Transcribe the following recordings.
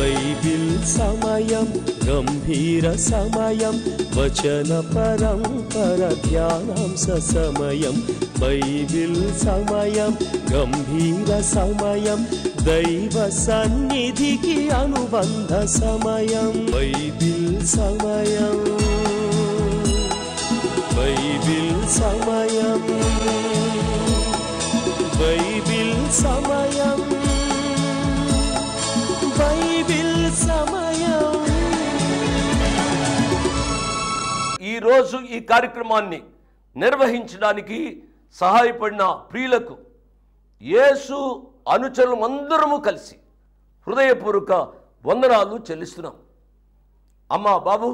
Bible సమయం గంభీర సమయం వచన పరంపర ధ్యానాంశ సమయం బైబిల్ సమయం గంభీర సమయం దైవ సన్నిధికి అనుబంధ సమయం బైబిల్ సమయం బైబిల్ సమయం బైబిల్ సమయం బైబిల్ సమయం. ఈరోజు ఈ కార్యక్రమాన్ని నిర్వహించడానికి సహాయపడిన ప్రియులకు యేసు అనుచరులు అందరము కలిసి హృదయపూర్వక వందనాలు చెల్లిస్తున్నాం. అమ్మా బాబు,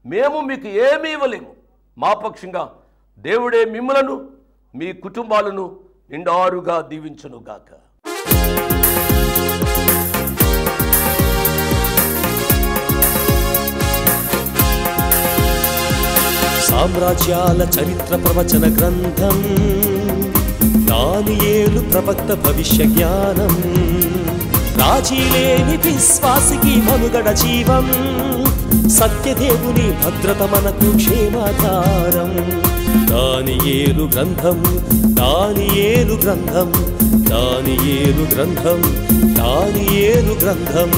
మేము మీకు ఏమీ ఇవ్వలేము. మా పక్షంగా దేవుడే మిమ్మలను మీ కుటుంబాలను నిండారుగా దీవించునుగాక. సామ్రాజ్యాల చరిత్ర ప్రవచన గ్రంథం, దానియేలు ప్రవక్త భవిష్య జ్ఞానం, రాజీలేని విశ్వాసికి మనుగడ జీవం, సత్యదేవుని భద్రత మనకు క్షేమాధారం. దానియేలు గ్రంథం, దానియేలు గ్రంథం, దానియేలు గ్రంథం, దానియేలు గ్రంథం.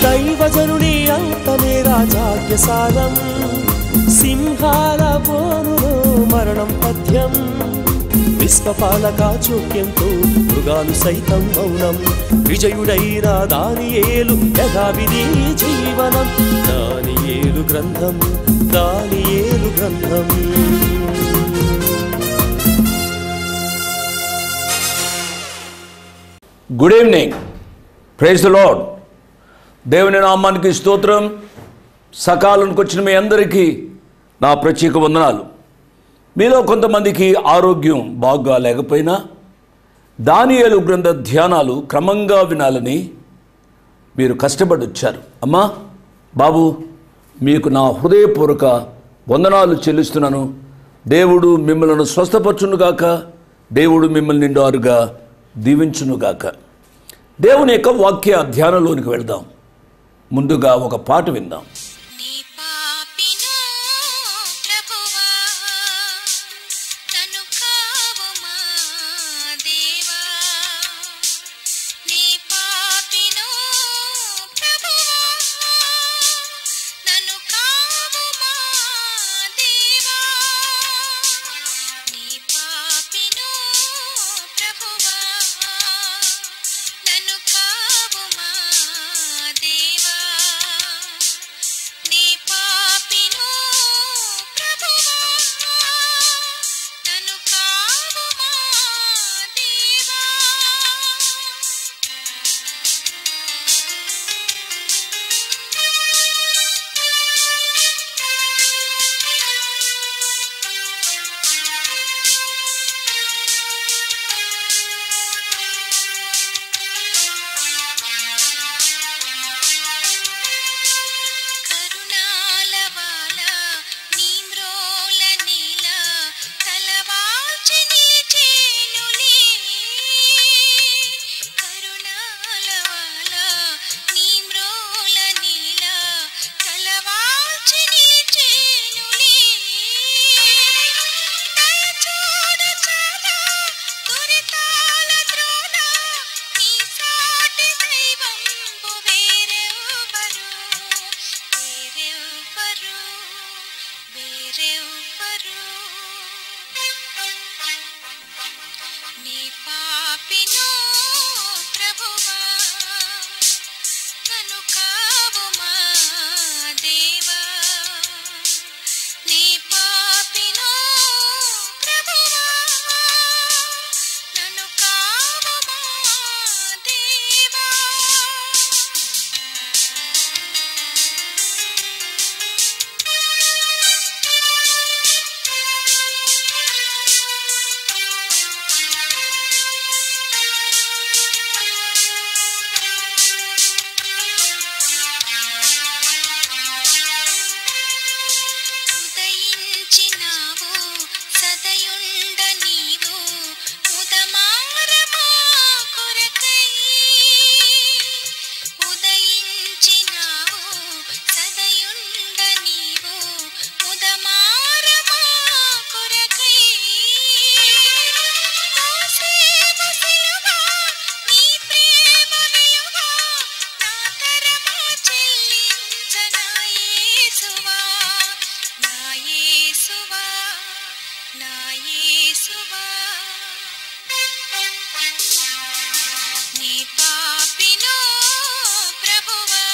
దైవజనుని అంతమే రాజాజ్ఞసారం, సింహాల బోనులో మరణం పథ్యం, విశ్వపాలక చోక్యంతో మృగాలు సైతం మౌనం, విజయుడైన దానియేలు యథావిధి జీవనం. దానియేలు గ్రంథం, దానియేలు గ్రంథం. Good evening, praise the lord. దేవుని నామానికి స్తోత్రం. సకాలానికి వచ్చిన మీ అందరికీ నా ప్రత్యేక వందనాలు. మీలో కొంతమందికి ఆరోగ్యం బాగా లేకపోయినా దానియేలు గ్రంథ ధ్యానాలు క్రమంగా వినాలని మీరు కష్టపడి వచ్చారు. అమ్మా బాబు, మీకు నా హృదయపూర్వక వందనాలు చెల్లిస్తున్నాను. దేవుడు మిమ్మల్ని స్వస్థపరచునుగాక, దేవుడు మిమ్మల్ని నిండారుగా దీవించునుగాక. దేవుని యొక్క వాక్య ధ్యానంలోనికి వెళ్దాం. ముందుగా ఒక పాట విందాం. యేసువా నీ పాపినో ప్రభువా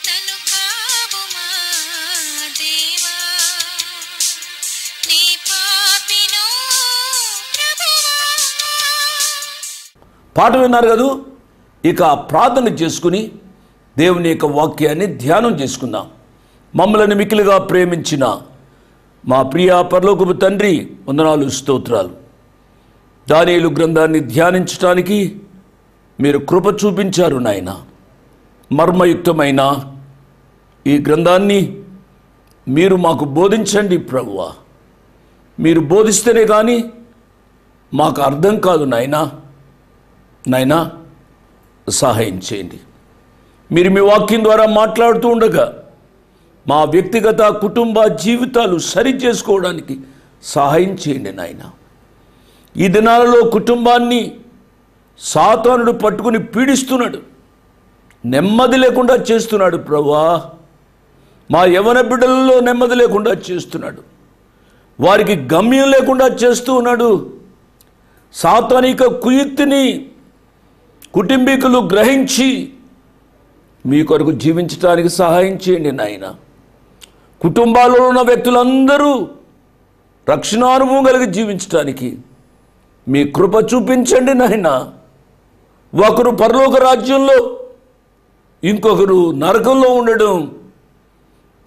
నన్ను కావుమా దేవా నీ పాపినో ప్రభువా. పాట విన్నారు కదూ. ఇక ప్రార్థన చేసుకుని దేవుని యొక్క వాక్యాన్ని ధ్యానం చేసుకుందాం. మమ్మల్ని మిక్కిలిగా ప్రేమించిన మా ప్రియ పరలోకపు తండ్రి, వందనాలు, స్తోత్రాలు. దానియేలు గ్రంథాన్ని ధ్యానించడానికి మీరు కృప చూపించారు నాయన. మర్మయుక్తమైన ఈ గ్రంథాన్ని మీరు మాకు బోధించండి ప్రభువా. మీరు బోధిస్తేనే కానీ మాకు అర్థం కాదు నాయనా. నాయనా సహాయం చేయండి. మీరు మీ వాక్యం ద్వారా మాట్లాడుతూ ఉండగా మా వ్యక్తిగత కుటుంబ జీవితాలు సరి చేసుకోవడానికి సహాయం చేయండి నాయన. ఈ దినాలలో కుటుంబాన్ని సాతానుడు పట్టుకుని పీడిస్తున్నాడు, నెమ్మది లేకుండా చేస్తున్నాడు ప్రభువా. మా యవన బిడ్డలలో నెమ్మది లేకుండా చేస్తున్నాడు, వారికి గమ్యం లేకుండా చేస్తూ ఉన్నాడు. సాతానిక కుయుక్తిని కుటుంబీకులు గ్రహించి మీ కొరకు జీవించడానికి సహాయం చేయండి నాయన. కుటుంబాల్లో ఉన్న వ్యక్తులందరూ రక్షణానుభవం కలిగి జీవించడానికి మీ కృప చూపించండి నాయన. ఒకరు పరలోక రాజ్యంలో, ఇంకొకరు నరకంలో ఉండడం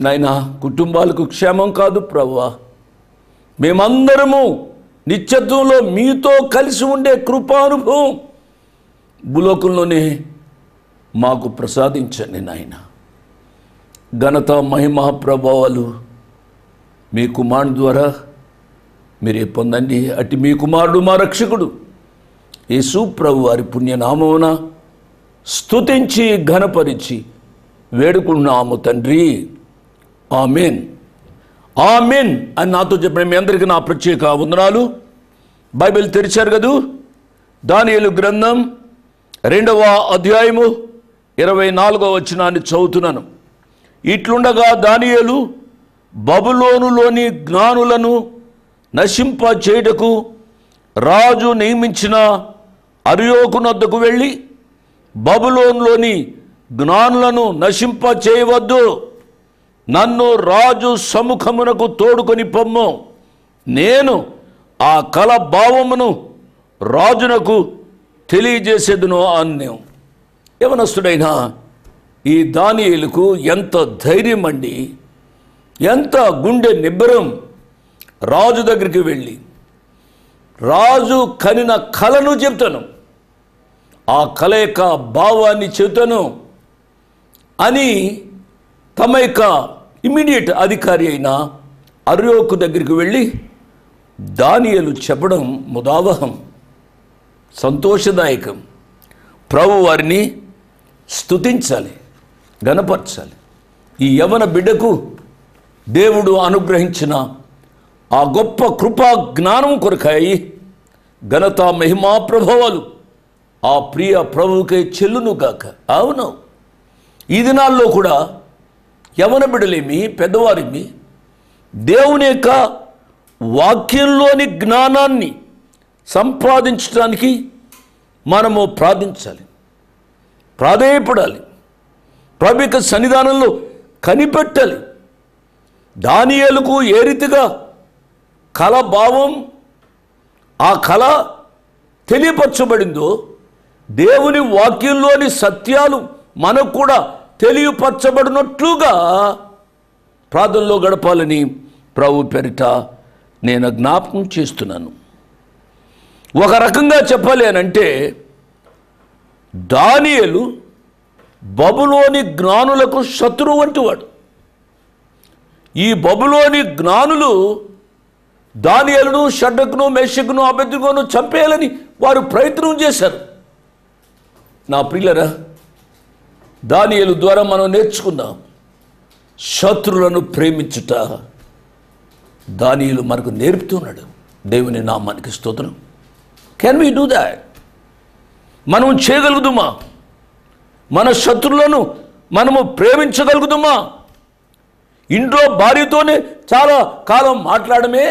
నాయన కుటుంబాలకు క్షేమం కాదు ప్రభువా. మేమందరము నిత్యత్వంలో మీతో కలిసి ఉండే కృపానుభవం భూలోకంలోనే మాకు ప్రసాదించండి నాయన. ఘనత, మహిమ, ప్రభావాలు మీ కుమారుడు ద్వారా మీరే పొందండి. అటు మీ కుమారుడు మా రక్షకుడు యేసు ప్రభు వారి పుణ్యనామమున స్తుతించి ఘనపరిచి వేడుకున్నాము తండ్రి. ఆమెన్, ఆమెన్ అని నాతో చెప్పిన మీ అందరికీ నా ప్రత్యేక వందనాలు. బైబిల్ తెరిచారు కదూ. దానియేలు గ్రంథం 2వ అధ్యాయము 24వ వచనాన్ని చదువుతున్నాను. ఇట్లుండగా దానియేలు బబులోనులోని జ్ఞానులను నశింప చేయుటకు రాజు నియమించిన అర్యోకునొద్దకు వెళ్ళి, బబులోనులోని జ్ఞానులను నశింప చేయవద్దు, నన్ను రాజు సముఖమునకు తోడుకొని పొమ్ము, నేను ఆ కల భావమును రాజునకు తెలియజేసేదును అన్యం. యవనస్తుడైన ఈ దానియేలుకు ఎంత ధైర్యం అండి, ఎంత గుండె నిబ్బరం. రాజు దగ్గరికి వెళ్ళి రాజు కనిన కలను చెప్తాను, ఆ కల యొక్క భావాన్ని చెబుతాను అని తమ యొక్క ఇమ్మీడియట్ అధికారి అయిన అర్యోకు దగ్గరికి వెళ్ళి దానియేలు చెప్పడం ముదావహం, సంతోషదాయకం. ప్రభు వారిని స్తుతించాలి, గణపరచాలి. ఈ యవన బిడ్డకు దేవుడు అనుగ్రహించిన ఆ గొప్ప కృపా జ్ఞానం కొరకాయి ఘనత, మహిమా, ప్రభావాలు ఆ ప్రియ ప్రభువుకే చెల్లునుగాక. అవును, ఈ దినాల్లో కూడా యవన బిడ్డలేమి, పెద్దవారిమి దేవుని యొక్క వాక్యంలోని జ్ఞానాన్ని సంపాదించడానికి మనము ప్రార్థించాలి, ప్రాధేయపడాలి, ప్రభు యొక్క సన్నిధానంలో కనిపెట్టాలి. దానియేలుకు ఏ రీతిగా కళ భావం, ఆ కళ తెలియపరచబడిందో, దేవుని వాక్యంలోని సత్యాలు మనకు కూడా తెలియపరచబడినట్లుగా ప్రార్థనలో గడపాలని ప్రభు పేరిట నేను జ్ఞాపకం చేస్తున్నాను. ఒక రకంగా చెప్పాలి అని అంటే, దానియేలు బబులోని జ్ఞానులకు శత్రువు వంటి వాడు. ఈ బబులోని జ్ఞానులు దానియేలును, షడ్రకును, మేషకును, అబేద్నెగోను చంపేయాలని వారు ప్రయత్నం చేశారు. నా ప్రియులరా, దానియేలు ద్వారా మనం నేర్చుకుందాం శత్రులను ప్రేమించుట. దానియేలు మనకు నేర్పుతున్నాడు. దేవుని నామానికి స్తోత్రం. Can we do that? మనం చేయగలుగుతామా? మన శత్రులను మనము ప్రేమించగలుగుతామా? ఇంట్లో భార్యతోనే చాలా కాలం మాట్లాడమే,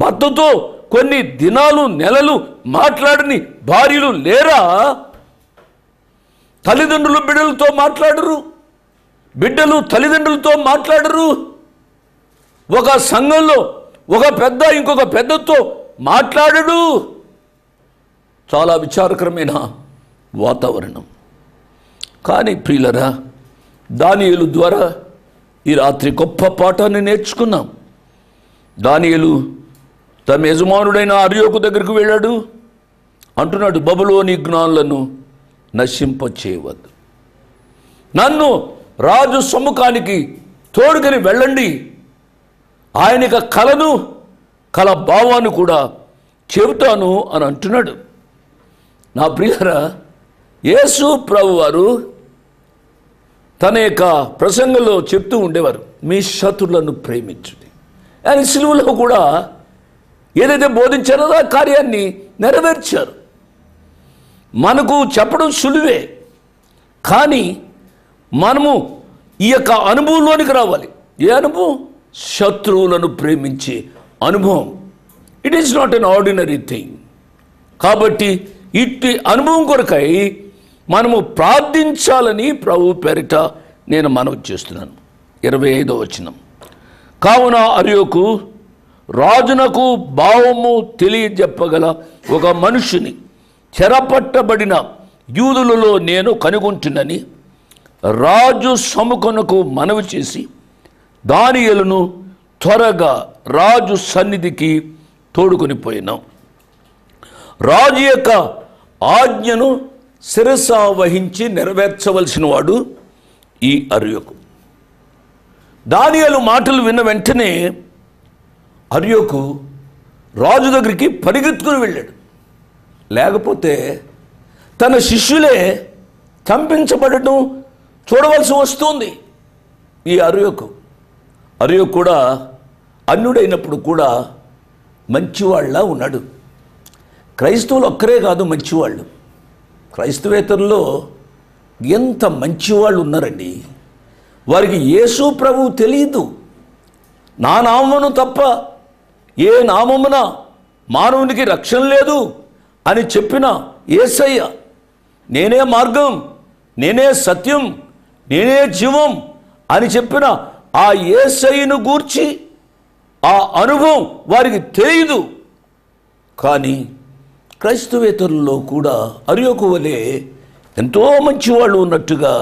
భర్తతో కొన్ని దినాలు నెలలు మాట్లాడని భార్యలు లేరా? తల్లిదండ్రులు బిడ్డలతో మాట్లాడరు, బిడ్డలు తల్లిదండ్రులతో మాట్లాడరు. ఒక సంఘంలో ఒక పెద్ద ఇంకొక పెద్దతో మాట్లాడడు. చాలా విచారకరమైన వాతావరణం. కానీ ప్రియులరా, దానియేలు ద్వారా ఈ రాత్రి గొప్ప పాఠాన్ని నేర్చుకున్నాం. దానియేలు తమ యజమానుడైన అర్యోకు దగ్గరికి వెళ్ళాడు. అంటున్నాడు, బబులోని జ్ఞానులను నశింపచేయవద్దు, నన్ను రాజు సమ్ముఖానికి తోడుకొని వెళ్ళండి, ఆయన కల భావాన్ని కూడా చెబుతాను అని అంటున్నాడు. నా ప్రియరా, యేసు ప్రభు వారు తన యొక్క ప్రసంగంలో చెప్తూ ఉండేవారు, మీ శత్రులను ప్రేమించుడి. ఆయన సిలువలో కూడా ఏదైతే బోధించారో ఆ కార్యాన్ని నెరవేర్చారు. మనకు చెప్పడం సులువే, కానీ మనము ఈ యొక్క అనుభవంలోనికి రావాలి. ఏ అనుభవం? శత్రువులను ప్రేమించే అనుభవం. It is not an ordinary thing. కాబట్టి ఇట్టి అనుభవం కొరకై మనము ప్రార్థించాలని ప్రభు పేరిట నేను మనవి చేస్తున్నాను. 25వ వచనం, కావున అర్యోకు రాజునకు భావము తెలియజెప్పగల ఒక మనుషుని చెరపట్టబడిన యూదులలో నేను కనుగొంటున్నని రాజు సముఖమునకు మనవి చేసి దానియేలును త్వరగా రాజు సన్నిధికి తోడుకొని పోయినాం. రాజు యొక్క ఆజ్ఞను శిరస వహించి నెరవేర్చవలసిన వాడు ఈ అర్యోకు. దానియేలు మాటలు విన్న వెంటనే అర్యోకు రాజు దగ్గరికి పరిగెత్తుకుని వెళ్ళాడు. లేకపోతే తన శిష్యులే చంపించబడటం చూడవలసి వస్తుంది. ఈ అర్యోకు కూడా అన్యుడైనప్పుడు కూడా మంచివాళ్ళ ఉన్నాడు. క్రైస్తవులు ఒక్కరే కాదు మంచివాళ్ళు, క్రైస్తవేతరుల్లో ఎంత మంచివాళ్ళు ఉన్నారండి. వారికి యేసు ప్రభువు తెలియదు. నా నామమును తప్ప ఏ నామమున మానవునికి రక్షణ లేదు అని చెప్పిన యేసయ్య, నేనే మార్గం, నేనే సత్యం, నేనే జీవం అని చెప్పిన ఆ యేసయ్యను గూర్చి ఆ అనుభవం వారికి తెలియదు. కానీ క్రైస్తవేతరుల్లో కూడా అర్యోకు వలె ఎంతో మంచివాళ్ళు ఉన్నట్టుగా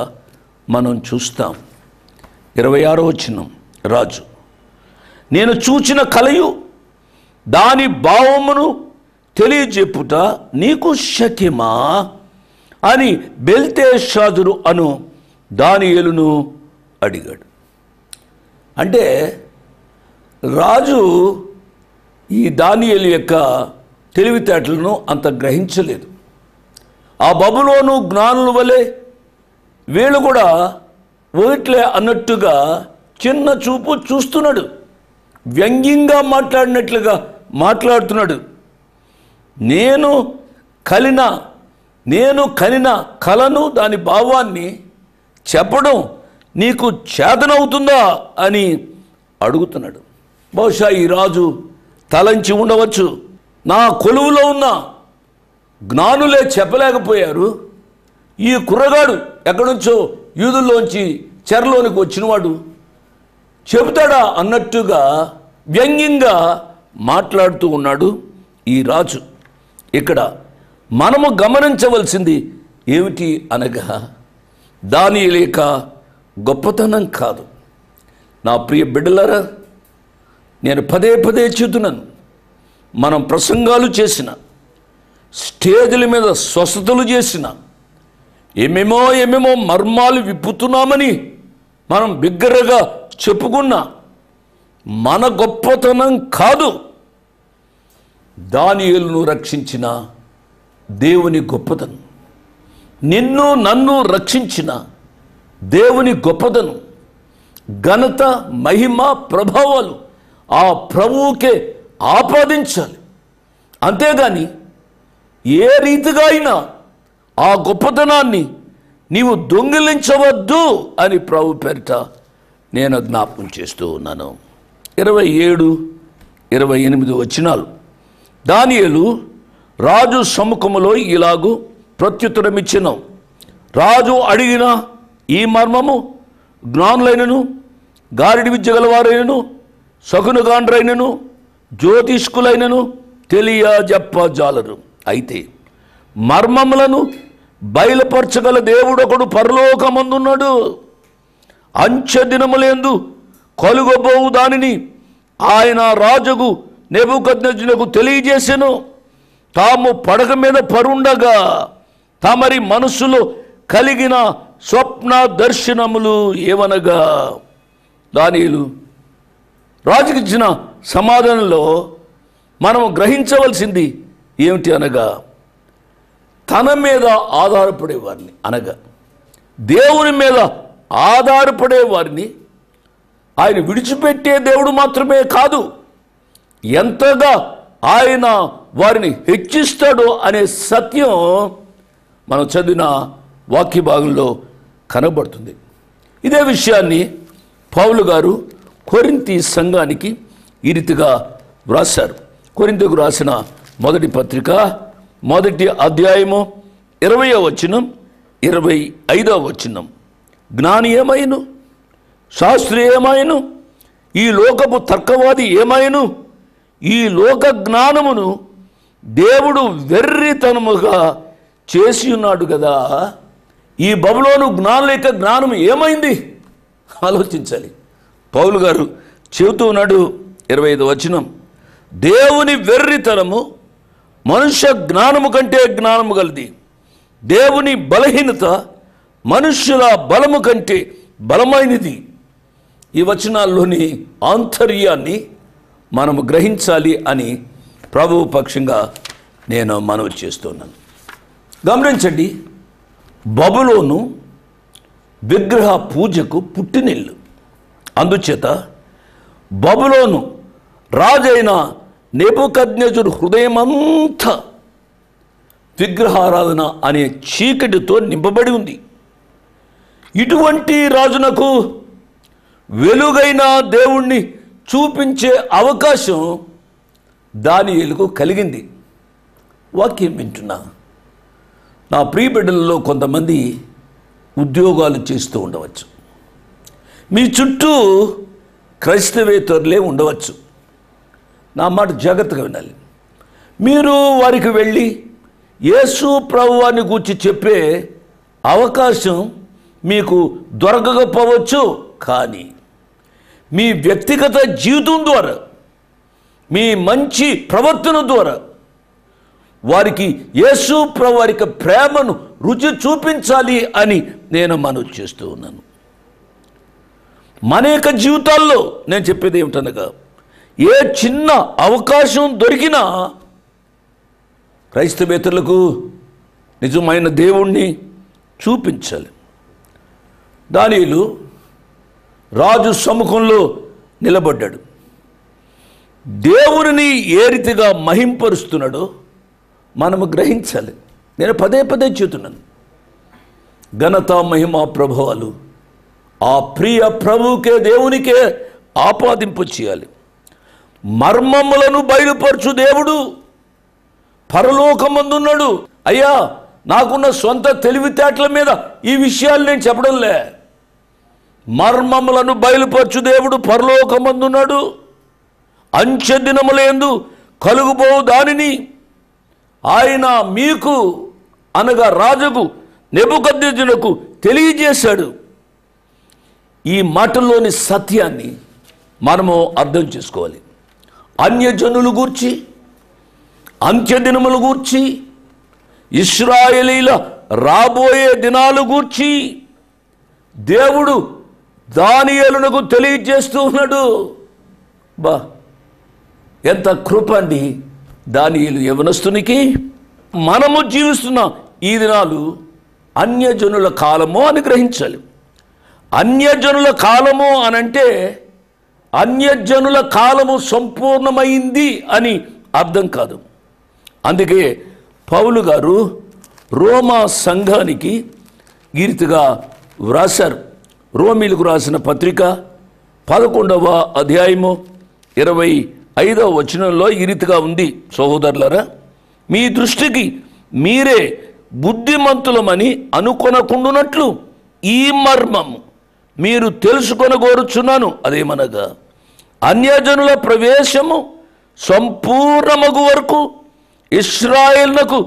మనం చూస్తాం. 26వ వచనం, రాజు, నేను చూచిన కలయు దాని భావమును తెలియజెప్పుట నీకు శక్యమా అని బెల్తెషాజరు అను దానియేలును అడిగాడు. అంటే రాజు ఈ దానియేలు యొక్క తెలివితేటలను అంత గ్రహించలేదు. ఆ బబులోను జ్ఞానుల వలె వీళ్ళు కూడా ఓట్లే అన్నట్టుగా చిన్న చూపు చూస్తున్నాడు. వ్యంగ్యంగా మాట్లాడినట్లుగా మాట్లాడుతున్నాడు. నేను కనిన కలను దాని భావాన్ని చెప్పడం నీకు చేతనవుతుందా అని అడుగుతున్నాడు. బహుశా ఈ రాజు తలంచి ఉండవచ్చు, నా కొలువులో ఉన్న జ్ఞానులే చెప్పలేకపోయారు, ఈ కుర్రగాడు ఎక్కడుంచో యూదుల్లోంచి చెరలోనికి వచ్చినవాడు చెబుతాడా అన్నట్టుగా వ్యంగ్యంగా మాట్లాడుతూ ఉన్నాడు ఈ రాజు. ఇక్కడ మనము గమనించవలసింది ఏమిటి అనగా, దానియేలు యొక్క గొప్పతనం కాదు. నా ప్రియ బిడ్డలారా, నేను పదే చెబుతున్నాను, మనం ప్రసంగాలు చేసిన, స్టేజ్ల మీద స్వస్థతలు చేసిన, ఏమేమో మర్మాలు విప్పుతున్నామని మనం బిగ్గరగా చెప్పుకున్నా మన గొప్పతనం కాదు, దానియేలును రక్షించిన దేవుని గొప్పతనం, నిన్ను నన్ను రక్షించిన దేవుని గొప్పతనం, ఘనత, మహిమ, ప్రభావాలు ఆ ప్రభువుకే ఆపాదించాలి. అంతేగాని ఏ రీతిగా అయినా ఆ గొప్పతనాన్ని నీవు దొంగిలించవద్దు అని ప్రభు పేరిట నేను జ్ఞాపకం చేస్తూ ఉన్నాను. 27, 28 వచనాలు. దానియేలు రాజు సముఖములో ఇలాగు ప్రత్యుత్తరమిచ్చెను. రాజు అడిగిన ఈ మర్మము జ్ఞానులైనను, గారిడి విద్య గలవారైనను, శకునగాండ్రైనను, జ్యోతిష్కులైనను తెలియజెప్పజాలరు. అయితే మర్మములను బయలుపరచగల దేవుడొకడు పరలోకమందున్నాడు. అంచె దినములందు కలుగబోవు దానిని ఆయన రాజుకు నెబుకద్నెజరునకు తెలియజేసెను. తాము పడక మీద పరుండగా తమరి మనస్సులో కలిగిన స్వప్న దర్శనములు ఏవనగా, దానియేలు రాజుకిచ్చిన సమాధానంలో మనం గ్రహించవలసింది ఏమిటి అనగా, తన మీద ఆధారపడేవారిని అనగా దేవుని మీద ఆధారపడేవారిని ఆయన విడిచిపెట్టే దేవుడు మాత్రమే కాదు, ఎంతగా ఆయన వారిని హెచ్చిస్తాడో అనే సత్యం మనం చదివిన వాక్య భాగంలో కనబడుతుంది. ఇదే విషయాన్ని పౌలు గారు కొరింథీ సంఘానికి ఈ రీతిగా వ్రాశారు. కొరింథీకు రాసిన మొదటి పత్రిక 1వ అధ్యాయము 20వ వచనం 25వ వచనం. జ్ఞాని ఏమైను, శాస్త్రి ఏమైను, ఈ లోకపు తర్కవాది ఏమైను, ఈ లోక జ్ఞానమును దేవుడు వెర్రితనముగా చేసి ఉన్నాడు కదా. ఈ బబులోను జ్ఞానం లేక జ్ఞానం ఏమైంది ఆలోచించాలి. పౌలు గారు చెబుతూ ఉన్నాడు 25వ వచనం, దేవుని వెర్రితనము మనుష్య జ్ఞానము కంటే జ్ఞానము గలది, దేవుని బలహీనత మనుష్యుల బలము కంటే బలమైనది. ఈ వచనాల్లోని ఆంతర్యాన్ని మనము గ్రహించాలి అని ప్రభువు పక్షంగా నేను మనవి చేస్తున్నాను. గమనించండి, బబులోను విగ్రహ పూజకు పుట్టినిల్లు. అందుచేత బబులోను రాజైన నెబుకద్నెజరు హృదయమంతా విగ్రహారాధన అనే చీకటితో నింపబడి ఉంది. ఇటువంటి రాజునకు వెలుగైన దేవుణ్ణి చూపించే అవకాశం దానియేలుకు కలిగింది. వాక్యం వింటున్నా నా ప్రియ బిడ్డలలో కొంతమంది ఉద్యోగాలు చేస్తూ ఉండవచ్చు, మీ చుట్టూ క్రైస్తవేతరులే ఉండవచ్చు. నా మాట జాగ్రత్తగా వినాలి. మీరు వారికి వెళ్ళి యేసు ప్రభువాన్ని గూర్చి చెప్పే అవకాశం మీకు దొరకకపోవచ్చు. కానీ మీ వ్యక్తిగత జీవితం ద్వారా, మీ మంచి ప్రవర్తన ద్వారా వారికి యేసు ప్రభు వారికి ప్రేమను రుచి చూపించాలి అని నేను మనవి చేస్తూ ఉన్నాను. మన యొక్క జీవితాల్లో నేను చెప్పేది ఏమిటనగా, ఏ చిన్న అవకాశం దొరికినా క్రైస్తవేతరులకు నిజమైన దేవుణ్ణి చూపించాలి. దానియేలు రాజు సముఖంలో నిలబడ్డాడు. దేవుని ఏ రీతిగా మహింపరుస్తున్నాడో మనము గ్రహించాలి. నేను పదే పదే చెబుతున్నాను, ఘనత మహిమ ప్రభావాలు ఆ ప్రియ ప్రభువుకే దేవునికే ఆపాదింపు చేయాలి. మర్మములను బయలుపరచు దేవుడు పరలోకమందున్నాడు. అయ్యా, నాకున్న సొంత తెలివితేటల మీద ఈ విషయాలు నేను చెప్పడంలే. మర్మములను బయలుపరచు దేవుడు పరలోకమందున్నాడు. అంచె దినములందు కలుగుబోవు దానిని ఆయన మీకు అనగా రాజుకు నెబుకద్నెజరునకు తెలియజేశాడు. ఈ మాటల్లోని సత్యాన్ని మనము అర్థం చేసుకోవాలి. అన్యజనుల గూర్చి, అంత్యదినముల గూర్చి, ఇశ్రాయేలీల రాబోయే దినాలు గూర్చి దేవుడు దానియేలునకు తెలియజేస్తూ ఉన్నాడు. బా, ఎంత కృప అండి దానియేలు యవనస్తునికి. మనము జీవిస్తున్న ఈ దినాలు అన్యజనుల కాలము అని గ్రహించాలి. అన్యజనుల కాలము అనంటే అన్యజనుల కాలము సంపూర్ణమైంది అని అర్థం కాదు. అందుకే పౌలు గారు రోమా సంఘానికి ఈ రీతిగా వ్రాశారు. రోమీలకు రాసిన పత్రిక 11వ అధ్యాయము 5వ వచనంలో ఈ రీతిగా ఉంది, సహోదరులారా, మీ దృష్టికి మీరే బుద్ధిమంతులమని అనుకొనకుండునట్లు ఈ మర్మము మీరు తెలుసుకొనగోరుచున్నాను. అదేమనగా అన్యజనుల ప్రవేశము సంపూర్ణమగు వరకు ఇశ్రాయేలునకు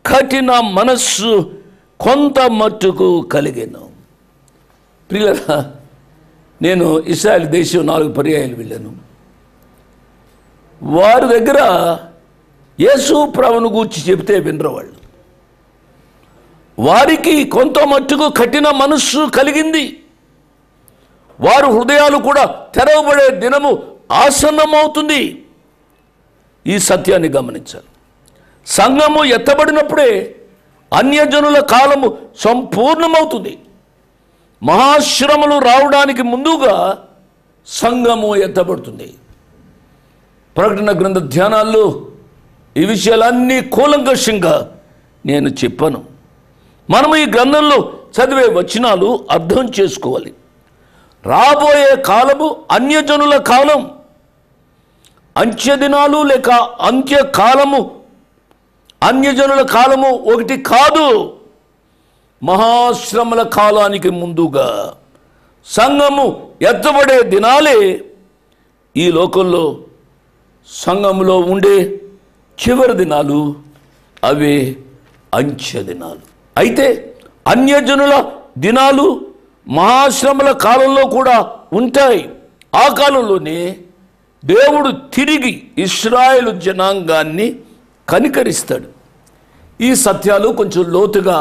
కఠిన మనస్సు కొంత మట్టుకు కలిగెను. ప్రియులారా, నేను ఇశ్రాయేల్ దేశం 4 పర్యాయాలు వెళ్ళాను. వారి దగ్గర యేసు ప్రభువును గూర్చి చెబితే వినరు వాళ్ళు. వారికి కొంత మట్టుకు కఠిన మనస్సు కలిగింది. వారు హృదయాలు కూడా తెరవబడే దినము ఆసన్నమవుతుంది. ఈ సత్యాన్ని గమనించాలి. సంఘము ఎత్తబడినప్పుడే అన్యజనుల కాలము సంపూర్ణమవుతుంది. మహాశ్రమలు రావడానికి ముందుగా సంఘము ఎత్తబడుతుంది. ప్రకటన గ్రంథ ధ్యానాల్లో ఈ విషయాలన్నీ కూలంకషంగా నేను చెప్పాను. మనము ఈ గ్రంథంలో చదివే వచనాలు అర్థం చేసుకోవాలి. రాబోయే కాలము అన్యజనుల కాలం. అంత్యదినాలు లేక అంత్యకాలము అన్యజనుల కాలము ఒకటి కాదు. మహాశ్రమల కాలానికి ముందుగా సంఘము ఎత్తబడే దినాలే ఈ లోకంలో సంఘములో ఉండే చివరి దినాలు, అవే అంత్య దినాలు. అయితే అన్యజనుల దినాలు మహాశ్రమల కాలంలో కూడా ఉంటాయి. ఆ కాలంలోనే దేవుడు తిరిగి ఇశ్రాయేలు జనాంగాన్ని కనికరిస్తాడు. ఈ సత్యాలు కొంచెం లోతుగా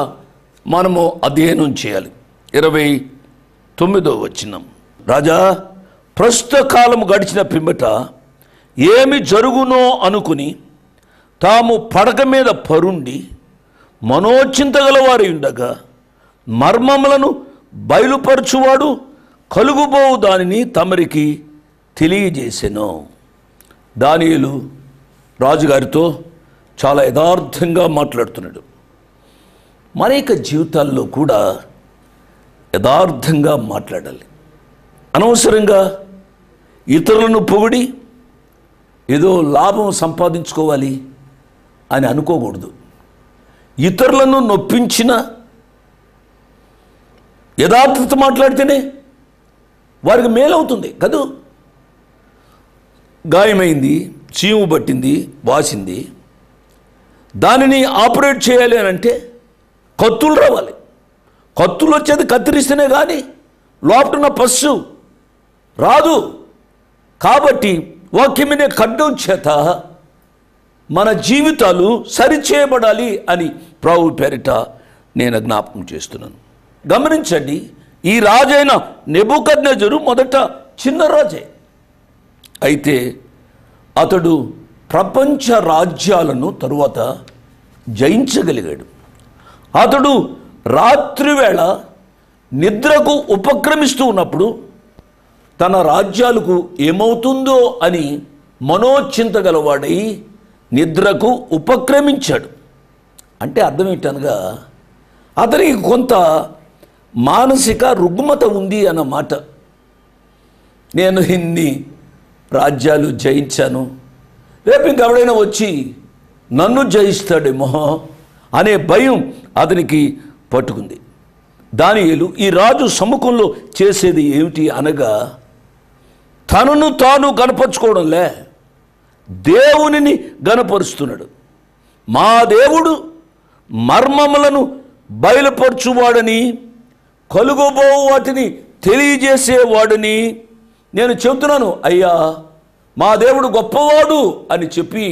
మనము అధ్యయనం చేయాలి. 29వ వచనం, రాజా ప్రస్తుత కాలము గడిచిన పిమ్మట ఏమి జరుగునో అనుకుని తాము పడక మీద పరుండి మనోచింతగలవారి ఉండగా మర్మములను బయలుపరచువాడు కలుగుబోవు దానిని తమరికి తెలియజేసెను. దానియేలు రాజుగారితో చాలా యథార్థంగా మాట్లాడుతున్నాడు. మన యొక్క జీవితాల్లో కూడా యథార్థంగా మాట్లాడాలి. అనవసరంగా ఇతరులను పొగిడి ఏదో లాభం సంపాదించుకోవాలి అని అనుకోకూడదు. ఇతరులను నొప్పించిన యథార్థత మాట్లాడితేనే వారికి మేలవుతుంది కదూ. గాయమైంది, చీము పట్టింది, వాసింది, దానిని ఆపరేట్ చేయాలి అని అంటే కత్తులు రావాలి. కత్తులు వచ్చేది కత్తిరిస్తేనే కానీ లోపటున్న పస్సు రాదు. కాబట్టి వాక్యమనే ఖడ్గం చేత మన జీవితాలు సరిచేయబడాలి అని ప్రభు పేరిట నేను జ్ఞాపకం చేస్తున్నాను. గమనించండి, ఈ రాజైన నెబుకద్నెజరు మొదట చిన్న రాజే. అయితే అతడు ప్రపంచ రాజ్యాలను తరువాత జయించగలిగాడు. అతడు రాత్రివేళ నిద్రకు ఉపక్రమిస్తూ ఉన్నప్పుడు తన రాజ్యాలకు ఏమవుతుందో అని మనోచింతగలవాడై నిద్రకు ఉపక్రమించాడు. అంటే అర్థం ఏంటనగా అతనికి కొంత మానసిక రుగ్మత ఉంది అన్నమాట. నేను ఇన్ని రాజ్యాలు జయించాను, రేపు ఇంకెవడైనా వచ్చి నన్ను జయిస్తాడేమో అనే భయం అతనికి పట్టుకుంది. దానియేలు ఈ రాజు సముఖంలో చేసేది ఏమిటి అనగా తనను తాను గనపరుచుకోవడంలే, దేవునిని గనపరుస్తున్నాడు. మా దేవుడు మర్మములను బయలుపరచువాడని, కలుగబో వాటిని తెలియజేసేవాడని నేను చెబుతున్నాను. అయ్యా, మా దేవుడు గొప్పవాడు అని చెప్పి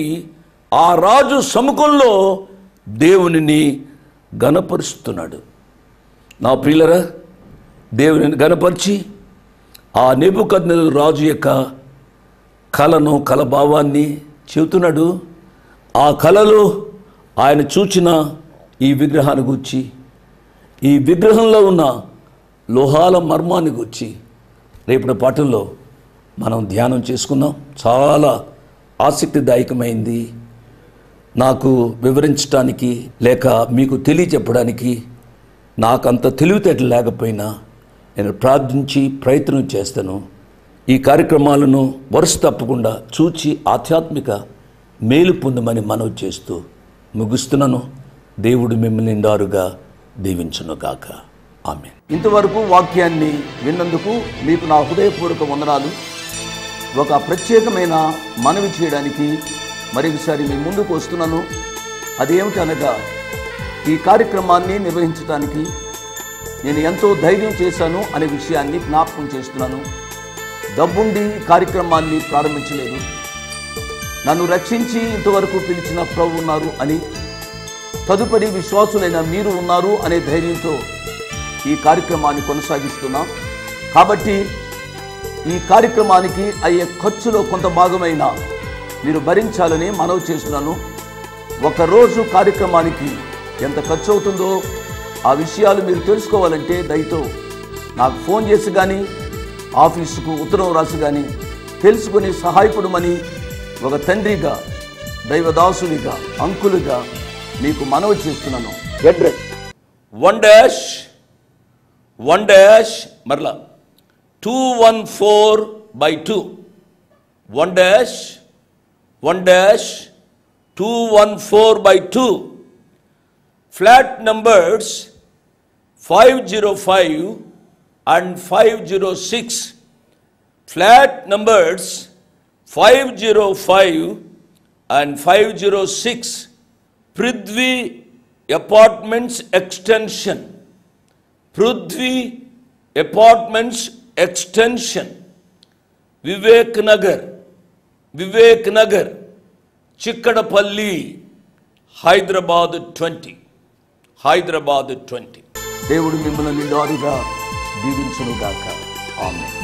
ఆ రాజు సముఖంలో దేవునిని గనపరుస్తున్నాడు. నా ప్రియులరా, దేవునిని గనపరిచి ఆ నెబుకద్నెజరు రాజు యొక్క కళను, కళభావాన్ని చెబుతున్నాడు. ఆ కళలో ఆయన చూచిన ఈ విగ్రహాన్ని గూర్చి, ఈ విగ్రహంలో ఉన్న లోహాల మర్మాన్ని గూర్చి రేపటి పాఠంలో మనం ధ్యానం చేసుకున్నాం. చాలా ఆసక్తిదాయకమైంది. నాకు వివరించడానికి లేక మీకు తెలియచెప్పడానికి నాకంత తెలివితేటలు లేకపోయినా నేను ప్రార్థించి ప్రయత్నం చేస్తాను. ఈ కార్యక్రమాలను వరుస తప్పకుండా చూచి ఆధ్యాత్మిక మేలు పొందమని మనవి చేస్తూ ముగిస్తున్నాను. దేవుడు మిమ్మల్ని నిండారుగా దీవించునుగాక. ఆమేన్. ఇంతవరకు వాక్యాన్ని విన్నందుకు మీకు నా హృదయపూర్వక వందనాలు. ఒక ప్రత్యేకమైన మనవి చేయడానికి మరొకసారి మీ ముందుకు వస్తున్నాను. అదేమిటనగా, ఈ కార్యక్రమాన్ని నిర్వహించడానికి నేను ఎంతో ధైర్యం చేశాను అనే విషయాన్ని జ్ఞాపకం చేస్తున్నాను. డబ్బుండి కార్యక్రమాన్ని ప్రారంభించలేదు. నన్ను రక్షించి ఇంతవరకు పిలిచిన ప్రభు ఉన్నారు అని, తదుపరి విశ్వాసులైన మీరు ఉన్నారు అనే ధైర్యంతో ఈ కార్యక్రమాన్ని కొనసాగిస్తున్నాం. కాబట్టి ఈ కార్యక్రమానికి అయ్యే ఖర్చులో కొంత భాగమైన మీరు భరించాలని మనవి చేస్తున్నాను. ఒకరోజు కార్యక్రమానికి ఎంత ఖర్చు అవుతుందో ఆ విషయాలు మీరు తెలుసుకోవాలంటే దయతో నాకు ఫోన్ చేసి కానీ, ఆఫీసుకు ఉత్తరం రాసి కానీ తెలుసుకుని సహాయపడమని ఒక తండ్రిగా, దైవదాసునిగా, అంకులుగా మీకు మనవి చేస్తున్నాను. అడ్రస్ 1-1- మరలా 214/2 1-1-214/2 flat numbers 505 and 506. Flat numbers 505 and 506. Prithvi Apartments Extension. Prithvi Apartments Extension. Vivek Nagar, Chikkadapalli, Hyderabad 20. దేవుడు మిమ్మల్ని నిండారుగా దీవించునుగాక. ఆమేన్.